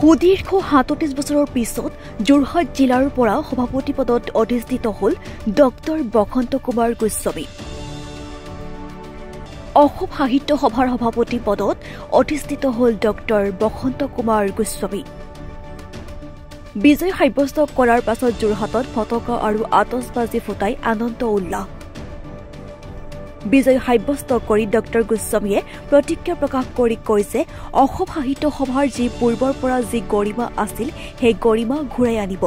সুদীৰ্ঘ ৩৭ বছৰৰ পিছত যোৰহাট জিলাৰ পৰা সভাপতি পদত অধিষ্ঠিত হ'ল ডক্টৰ বসন্ত কুমাৰ গোস্বামী। অসম সাহিত্য সভাৰ সভাপতি পদত অধিষ্ঠিত হ'ল ডক্টৰ বসন্ত কুমাৰ গোস্বামী। বিজয় সাব্যস্ত কৰাৰ পাছত যোৰহাটত ফটকা আৰু আতচবাজি ফুটাই আনন্দ উল্লাস। বিজয় সাব্যস্ত কৰি ডক্টৰ গোস্বামীয়ে প্ৰতিক্ৰিয়া প্ৰকাশ কৰি কয় যে অসম সাহিত্য সভাৰ যি পূৰ্বৰ পৰা যি গৰিমা আছিল সেই গৰিমা ঘূৰাই আনিব।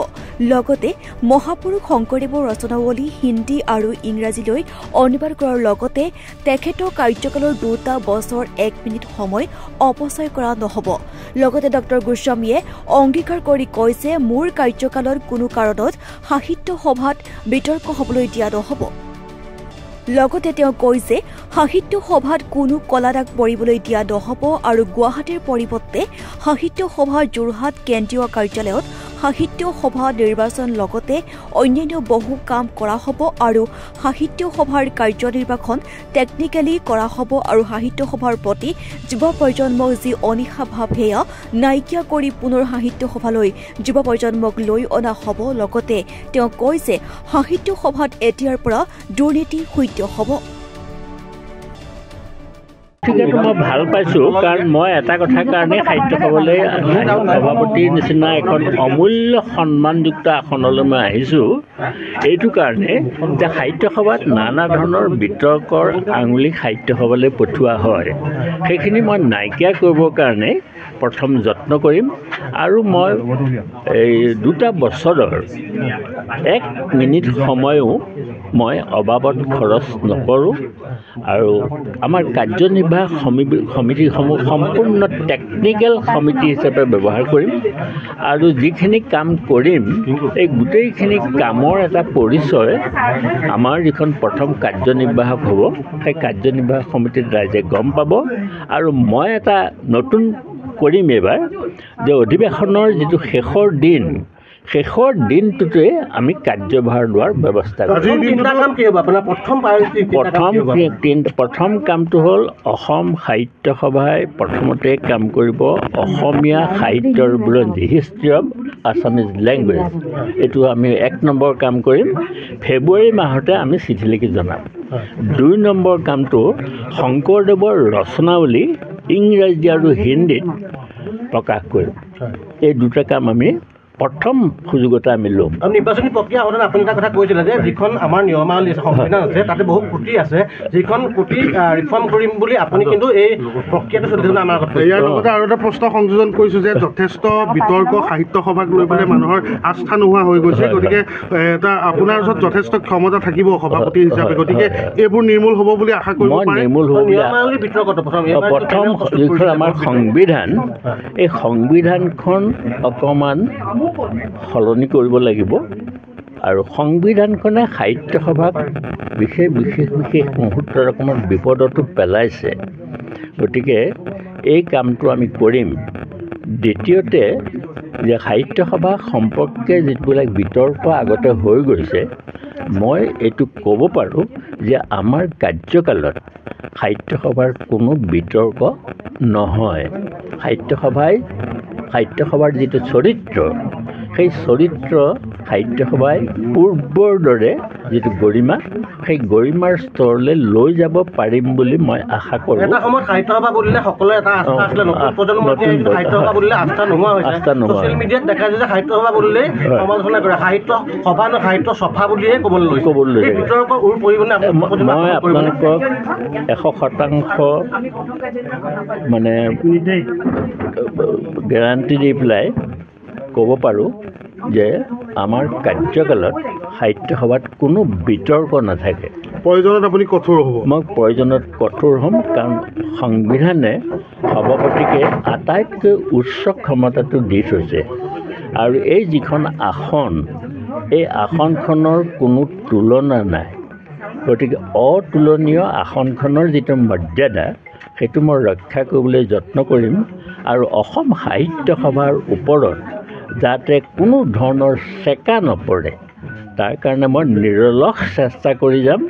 লগতে মহাপুৰুষ শংকৰদেৱৰ ৰচনাৱলী হিন্দী আৰু ইংৰাজীলৈ অনুবাদ কৰাৰ লগতে তেখেতৰ কাৰ্যকালৰ ২টা বছৰ ১ মিনিট সময় অপচয় কৰা নহ'ব। লগতে ডক্টৰ গোস্বামীয়ে অংগীকাৰ কৰি কয় যে মোৰ কাৰ্যকালত কোনো কাৰণত সাহিত্য সভাত বিতৰ্ক হ'বলৈ দিয়া নহ'ব। লগতে তেওঁ কয় যে সাহিত্য সভাত কোনো কলাদাগ পৰিবলৈ দিয়া নহ'ব আৰু গুৱাহাটীৰ পৰিৱৰ্তে সাহিত্য সভা যোৰহাট কেন্দ্ৰীয় কাৰ্যালয়ত সাহিত্য সভা নিৰ্বাচন লগতে অন্যান্য বহু কাম কৰা হ'ব আৰু সাহিত্য সভাৰ কাৰ্যনিৰ্বাহন টেকনিকেলি কৰা হ'ব আৰু সাহিত্য সভাৰ প্ৰতি যুৱ প্ৰজন্মক যি অনীহা ভাৱ সেয়া নাইকিয়া কৰি পুনৰ সাহিত্য সভালৈ যুৱ প্ৰজন্মক লৈ অনা হ'ব। লগতে তেওঁ কয় যে সাহিত্য সভাত এতিয়াৰ পৰা দুৰ্নীতি সৈতে হ'ব। গতিকে মই ভাল পাইছোঁ, কাৰণ মই এটা কথাৰ কাৰণে সাহিত্য সভালৈ সভাপতিৰ নিচিনা এখন অমূল্য সন্মানযুক্ত আসনলৈ মই আহিছোঁ। এইটো কাৰণে যে সাহিত্য সভাত নানা ধৰণৰ বিতৰ্কৰ আঙুলি সাহিত্য সভালৈ পঠোৱা হয়, সেইখিনি মই নাইকিয়া কৰিবৰ কাৰণে প্ৰথম যত্ন কৰিম আৰু মই এই 2টা বছৰৰ 1 মিনিট সময়ো মই অবাবত খৰচ নকৰোঁ আৰু আমাৰ কাৰ্যনিৰ্বাহক সমিতিসমূহ সম্পূৰ্ণ টেকনিকেল সমিতি হিচাপে ব্যৱহাৰ কৰিম আৰু যিখিনি কাম কৰিম এই গোটেইখিনি কামৰ এটা পৰিচয় আমাৰ যিখন প্ৰথম কাৰ্যনিৰ্বাহক হ'ব সেই কাৰ্যনিৰ্বাহক সমিতিত ৰাইজে গম পাব। আৰু মই এটা নতুন কৰিম এইবাৰ যে অধিৱেশনৰ যিটো শেষৰ দিনটোতে আমি কাৰ্যভাৰ লোৱাৰ ব্যৱস্থা কৰিম। প্ৰথম কামটো হ'ল অসম সাহিত্য সভাই প্ৰথমতে কাম কৰিব অসমীয়া সাহিত্যৰ বুৰঞ্জী, হিষ্ট্ৰী অফ আছামিজ লেংগুৱেজ। এইটো আমি 1 নম্বৰ কাম কৰিম। ফেব্ৰুৱাৰী মাহতে আমি চিঠি লিখি জনাম। 2 নম্বৰ কামটো শংকৰদেৱৰ ৰচনাৱলী ইংৰাজী আৰু হিন্দীত প্ৰকাশ কৰিম। এই 2টা কাম আমি প্ৰথম সুযোগতে আমি ল'ম। নিৰ্বাচনী প্ৰক্ৰিয়া হ'লে আপুনি এটা কথা কৈছিলে যে যিখন আমাৰ নিয়মাৱলী সংবিধান আছে তাতে বহু ত্ৰুটি আছে, যিখন ত্ৰুটি ৰিফৰ্ম কৰিম বুলি আপুনি কিন্তু এই প্ৰক্ৰিয়াটো চলি থাকিলে আমাৰ কথা। ইয়াৰ লগতে আৰু এটা প্ৰশ্ন সংযোজন কৰিছোঁ যে যথেষ্ট বিতৰ্ক সাহিত্য সভাক লৈ পেলাই মানুহৰ আস্থা নোহোৱা হৈ গৈছে। গতিকে এটা আপোনাৰ ওচৰত যথেষ্ট ক্ষমতা থাকিব সভাপতি হিচাপে, গতিকে এইবোৰ নিৰ্মূল হ'ব বুলি আশা কৰিব পাৰে। নিয়মাৱলী বিতৰ্কটো প্ৰথম যিখন আমাৰ সংবিধান, এই সংবিধানখন অকণমান সলনি কৰিব লাগিব আৰু সংবিধানখনে সাহিত্য সভাক বিশেষ মুহূৰ্তৰ অকণমান বিপদতো পেলাইছে। গতিকে এই কামটো আমি কৰিম। দ্বিতীয়তে যে সাহিত্য সভা সম্পৰ্কে যিবিলাক বিতৰ্ক আগতে হৈ গৈছে, মই এইটো ক'ব পাৰোঁ যে আমাৰ কাৰ্যকালত সাহিত্য সভাৰ কোনো বিতৰ্ক নহয়। সাহিত্য সভাৰ যিটো চৰিত্ৰ, সেই চৰিত্ৰ সাহিত্য সভাই পূৰ্বৰ দৰে যিটো গৰিমা, সেই গৰিমাৰ স্তৰলৈ লৈ যাব পাৰিম বুলি মই আশা কৰোঁ। এটা সময়ত সাহিত্য সভা বুলিলে সকলোৰে এটা আস্থা আছিলে, নতুন প্ৰজন্মৰ সাহিত্য সভা বুলিলে আস্থা নোহোৱা হৈছে। ছ'চিয়েল মিডিয়াত দেখা যায় যে সাহিত্য সভা বুলিলে সমালোচনা কৰে, সাহিত্য সভা নহয় সাহিত্য সভা বুলিহে ক'বলৈ লৈছে। বিতৰ্ক উৰ পৰিবনে? মই আপোনালোকক 100% মানে গেৰাণ্টি দি পেলাই ক'ব পাৰোঁ যে আমাৰ কাৰ্যকালত সাহিত্য সভাত কোনো বিতৰ্ক নাথাকে। প্ৰয়োজনত আপুনি কঠোৰ হ'ব? মই প্ৰয়োজনত কঠোৰ হ'ম, কাৰণ সংবিধানে সভাপতিকে আটাইতকৈ উচ্চ ক্ষমতাটো দি থৈছে আৰু এই যিখন আসন, এই আসনখনৰ কোনো তুলনা নাই। গতিকে অতুলনীয় আসনখনৰ যিটো মৰ্যাদা, সেইটো মই ৰক্ষা কৰিবলৈ যত্ন কৰিম আৰু অসম সাহিত্য সভাৰ ওপৰত যাতে কোনো ধৰণৰ চেকা নপৰে তাৰ কাৰণে মই নিৰলস চেষ্টা কৰি যাম।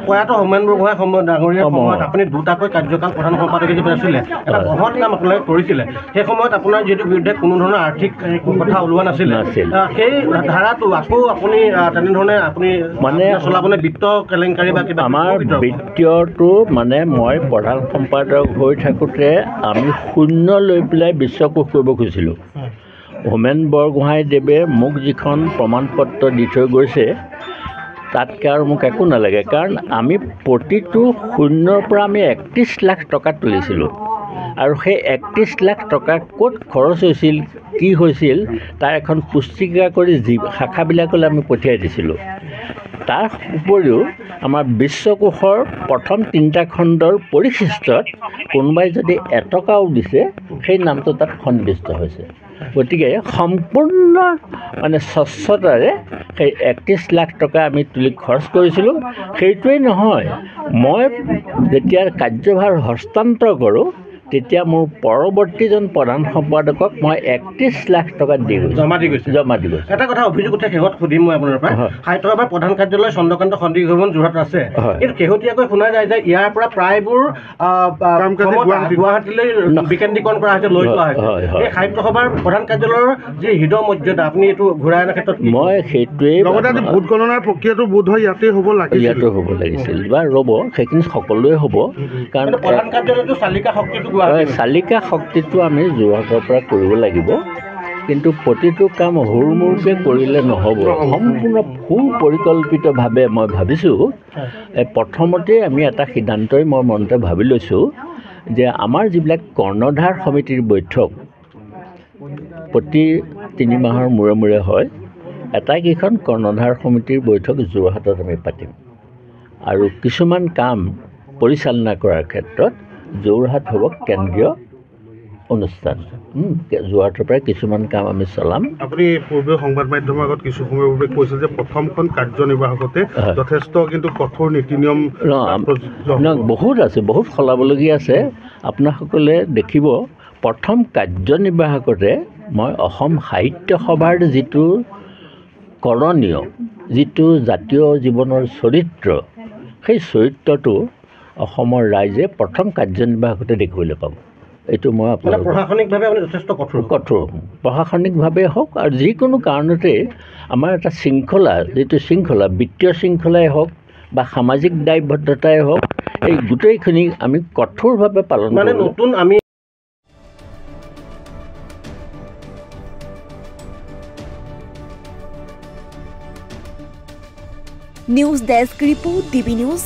প্ৰয়াত হোমেন বৰগোহাঁই ডাঙৰীয়াৰ সময়ত আপুনি দুটাকৈ কাৰ্যকাল প্ৰধান সম্পাদক হিচাপে আছিলে, এটা বৃহৎ কাম আপোনালোকে কৰিছিলে। সেই সময়ত আপোনাৰ যিহেতু বিৰুদ্ধে কোনো ধৰণৰ আৰ্থিক কথা ওলোৱা নাছিলে, সেই ধাৰাটো আকৌ আপুনি তেনেধৰণে আপুনি মানে চলাবনে? বিত্ত কেলেংকাৰী বা কিবা? আমাৰ বিত্তীয়টো মানে মই প্ৰধান সম্পাদক হৈ থাকোঁতে আমি শূন্য লৈ পেলাই বিশ্বকোষ কৰিব খুজিছিলোঁ। হোমেন বৰগোহাঁই দেৱে মোক যিখন প্ৰমাণ পত্ৰ দি থৈ গৈছে তাতকৈ আৰু মোক একো নালাগে, কাৰণ আমি প্ৰতিটো শূন্যৰ পৰা আমি 31 লাখ টকা তুলিছিলোঁ আৰু সেই 31 লাখ টকা ক'ত খৰচ হৈছিল, কি হৈছিল তাৰ এখন পুস্তিকা কৰি শাখাবিলাকলৈ আমি পঠিয়াই দিছিলোঁ। তাৰ উপৰিও আমাৰ বিশ্বকোষৰ প্ৰথম 3টা খণ্ডৰ পৰিশিষ্টত কোনোবাই যদি এটকাও দিছে সেই নামটো তাত সন্নিৱিষ্ট হৈছে। গতিকে সম্পূৰ্ণ মানে স্বচ্ছতাৰে সেই 31 লাখ টকা আমি তুলি খৰচ কৰিছিলোঁ। সেইটোৱেই নহয়, মই যেতিয়া কাৰ্যভাৰ হস্তান্তৰ কৰোঁ তেতিয়া মোৰ পৰৱৰ্তীজন প্ৰধান সম্পাদকক মই 31 লাখ টকা দি গৈছোঁ, জমা দি গৈছোঁ। এটা কথা অভিযোগ উঠে, শেহত সুধিম মই আপোনাৰ পৰা। সাহিত্য সভাৰ প্ৰধান কাৰ্যালয় চন্দ্ৰকান্ত সন্দিকৈ ভৱন যোৰহাট আছে, কিন্তু শেহতীয়াকৈ শুনা যায় যে ইয়াৰ পৰা প্ৰায়বোৰ গুৱাহাটীলৈ বিকেন্দ্ৰীকৰণ কৰা হৈছে, লৈ যোৱা হৈছে। এই সাহিত্য সভাৰ প্ৰধান কাৰ্যালয়ৰ যি হৃদয় মৰ্যাদা আপুনি এইটো ঘূৰাই অনাৰ ক্ষেত্ৰত মই সেইটোৱেই লগতে ভোট গণনাৰ প্ৰক্ৰিয়াটো বোধ হয় ইয়াতে হ'ব লাগিছিল বা ৰ'ব, সেইখিনি সকলোৱে হ'ব, কাৰণ প্ৰধান কাৰ্যালয়টো চালিকা শক্তিটো চালিকা শক্তিটো আমি যোৰহাটৰ পৰা কৰিব লাগিব, কিন্তু প্ৰতিটো কাম হুৰমুৰকৈ কৰিলে নহ'ব। সম্পূৰ্ণ সুপৰিকল্পিতভাৱে মই ভাবিছোঁ, প্ৰথমতে আমি এটা সিদ্ধান্তই মই মনতে ভাবি লৈছোঁ যে আমাৰ যিবিলাক কৰ্ণধাৰ সমিতিৰ বৈঠক প্ৰতি 3 মাহৰ মূৰে মূৰে হয়, আটাইকেইখন কৰ্ণধাৰ সমিতিৰ বৈঠক যোৰহাটত আমি পাতিম আৰু কিছুমান কাম পৰিচালনা কৰাৰ ক্ষেত্ৰত যোৰহাট হ'ব কেন্দ্ৰীয় অনুষ্ঠান। যোৰহাটৰ পৰাই কিছুমান কাম আমি চলাম। আপুনি পূৰ্বে সংবাদ মাধ্যমৰ আগত কিছু সময়ৰ পূৰ্বে কৈছিল যে প্ৰথমখন কাৰ্যনিৰ্বাহকতে যথেষ্ট কিন্তু কঠোৰ নীতি নিয়ম বহুত আছে, বহুত সলাবলগীয়া আছে। আপোনাসকলে দেখিব, প্ৰথম কাৰ্যনিৰ্বাহকতে মই অসম সাহিত্য সভাৰ যিটো কৰণীয়, যিটো জাতীয় জীৱনৰ চৰিত্ৰ, সেই চৰিত্ৰটো অসমৰ ৰাইজে প্ৰথম কাৰ্যনিৰ্বাহকতে দেখিবলৈ পাব। এইটো মই আপোনালোকক প্ৰশাসনিকভাৱে আপুনি যথেষ্ট কঠোৰ প্ৰশাসনিকভাৱে হওক আৰু যিকোনো কাৰণতে আমাৰ এটা শৃংখলা, যিটো শৃংখলা বিত্তীয় শৃংখলাই হওক বা সামাজিক দায়বদ্ধতাই হওক, এই গোটেইখিনি আমি কঠোৰভাৱে পালন মানে নতুন আমি news desk report, DB news.